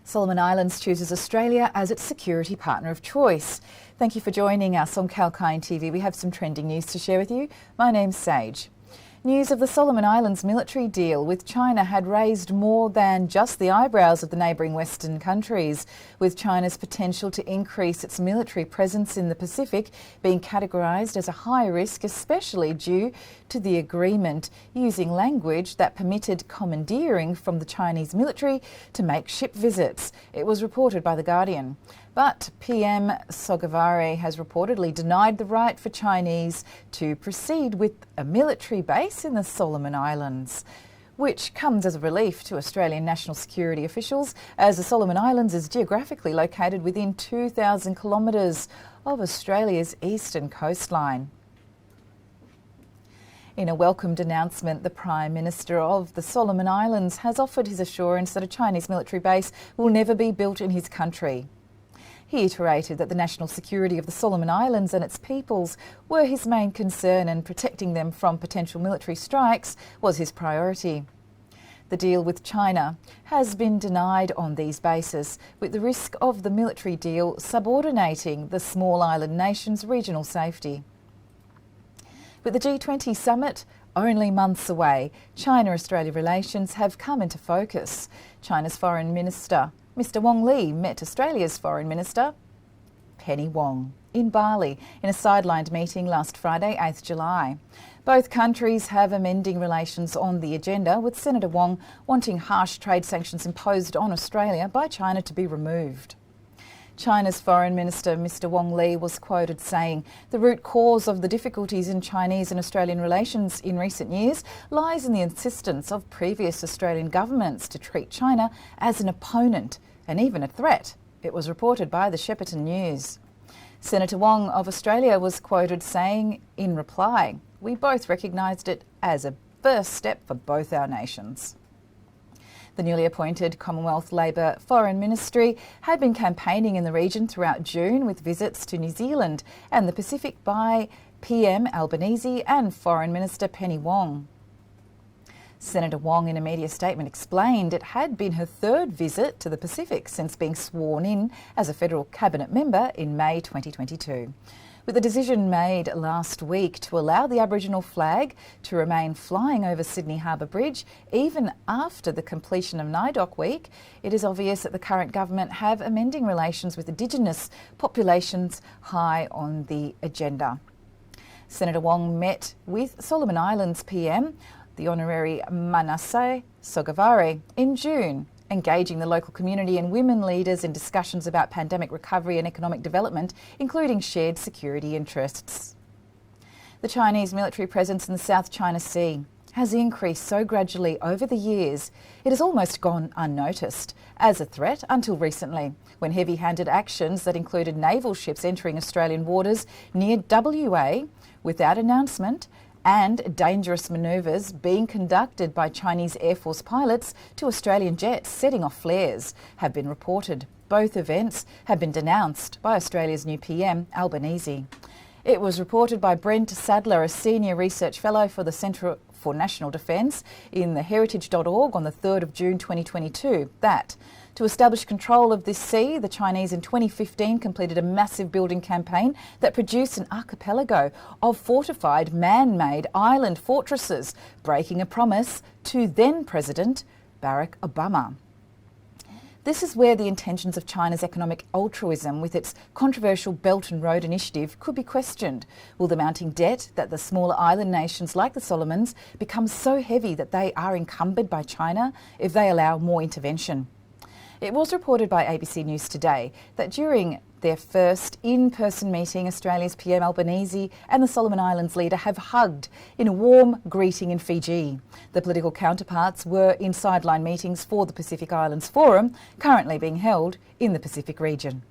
Solomon Islands chooses Australia as its security partner of choice. Thank you for joining us on Kalkine TV. We have some trending news to share with you. My name's Sage. News of the Solomon Islands military deal with China had raised more than just the eyebrows of the neighbouring Western countries, with China's potential to increase its military presence in the Pacific being categorised as a high risk, especially due to the agreement using language that permitted commandeering from the Chinese military to make ship visits. It was reported by The Guardian. But PM Sogavare has reportedly denied the right for Chinese to proceed with a military base in the Solomon Islands, which comes as a relief to Australian national security officials, as the Solomon Islands is geographically located within 2,000 kilometres of Australia's eastern coastline. In a welcomed announcement, the Prime Minister of the Solomon Islands has offered his assurance that a Chinese military base will never be built in his country. He iterated that the national security of the Solomon Islands and its peoples were his main concern, and protecting them from potential military strikes was his priority. The deal with China has been denied on these bases, with the risk of the military deal sub-ordinating the small island nation's regional safety. With the G20 summit only months away, China-Australia relations have come into focus. China's Foreign Minister Mr Wong Li met Australia's Foreign Minister Penny Wong in Bali in a sidelined meeting last Friday, 8th July. Both countries have amending relations on the agenda, with Senator Wong wanting harsh trade sanctions imposed on Australia by China to be removed. China's Foreign Minister Mr Wong Li was quoted saying, "The root cause of the difficulties in Chinese and Australian relations in recent years lies in the insistence of previous Australian governments to treat China as an opponent and even a threat." It was reported by the Shepparton News. Senator Wong of Australia was quoted saying in reply, "We both recognised it as a first step for both our nations." The newly appointed Commonwealth Labor Foreign Ministry had been campaigning in the region throughout June, with visits to New Zealand and the Pacific by PM Albanese and Foreign Minister Penny Wong. Senator Wong, in a media statement, explained it had been her third visit to the Pacific since being sworn in as a federal cabinet member in May 2022. With the decision made last week to allow the Aboriginal flag to remain flying over Sydney Harbour Bridge even after the completion of NIDOC Week, it is obvious that the current government have amending relations with Indigenous populations high on the agenda. Senator Wong met with Solomon Islands PM, the Honorary Manasseh Sogavare, in June, engaging the local community and women leaders in discussions about pandemic recovery and economic development, including shared security interests. The Chinese military presence in the South China Sea has increased so gradually over the years, it has almost gone unnoticed as a threat until recently, when heavy-handed actions that included naval ships entering Australian waters near WA without announcement and dangerous manoeuvres being conducted by Chinese Air Force pilots to Australian jets setting off flares have been reported. Both events have been denounced by Australia's new PM, Albanese. It was reported by Brent Sadler, a senior research fellow for the Centre for National Defence in the heritage.org on the 3rd of June 2022, that to establish control of this sea, the Chinese in 2015 completed a massive building campaign that produced an archipelago of fortified man-made island fortresses, breaking a promise to then-President Barack Obama. This is where the intentions of China's economic altruism with its controversial Belt and Road Initiative could be questioned. Will the mounting debt that the smaller island nations like the Solomons become so heavy that they are encumbered by China if they allow more intervention? It was reported by ABC News Today that during their first in-person meeting, Australia's PM Albanese and the Solomon Islands leader have hugged in a warm greeting in Fiji. The political counterparts were in sideline meetings for the Pacific Islands Forum, currently being held in the Pacific region.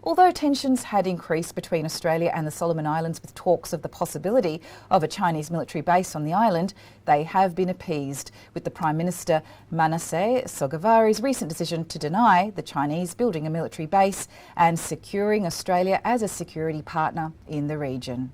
Although tensions had increased between Australia and the Solomon Islands with talks of the possibility of a Chinese military base on the island, they have been appeased, with the Prime Minister Manasseh Sogavare's recent decision to deny the Chinese building a military base and securing Australia as a security partner in the region.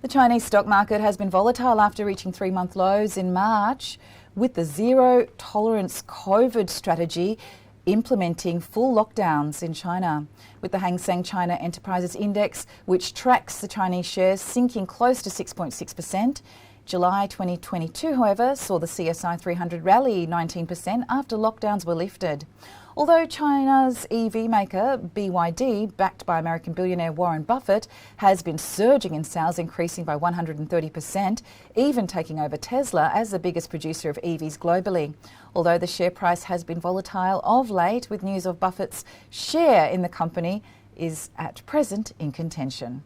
The Chinese stock market has been volatile after reaching three-month lows in March, with the zero-tolerance COVID strategy implementing full lockdowns in China, with the Hang Seng China Enterprises Index, which tracks the Chinese shares, sinking close to 6.6%. July 2022, however, saw the CSI 300 rally 19% after lockdowns were lifted. Although China's EV maker, BYD, backed by American billionaire Warren Buffett, has been surging in sales, increasing by 130%, even taking over Tesla as the biggest producer of EVs globally. Although the share price has been volatile of late, with news of Buffett's share in the company is at present in contention.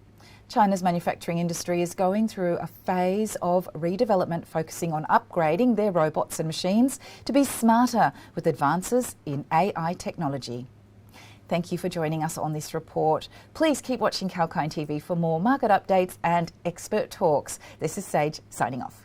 China's manufacturing industry is going through a phase of redevelopment focusing on upgrading their robots and machines to be smarter with advances in AI technology. Thank you for joining us on this report. Please keep watching Kalkine TV for more market updates and expert talks. This is Sage signing off.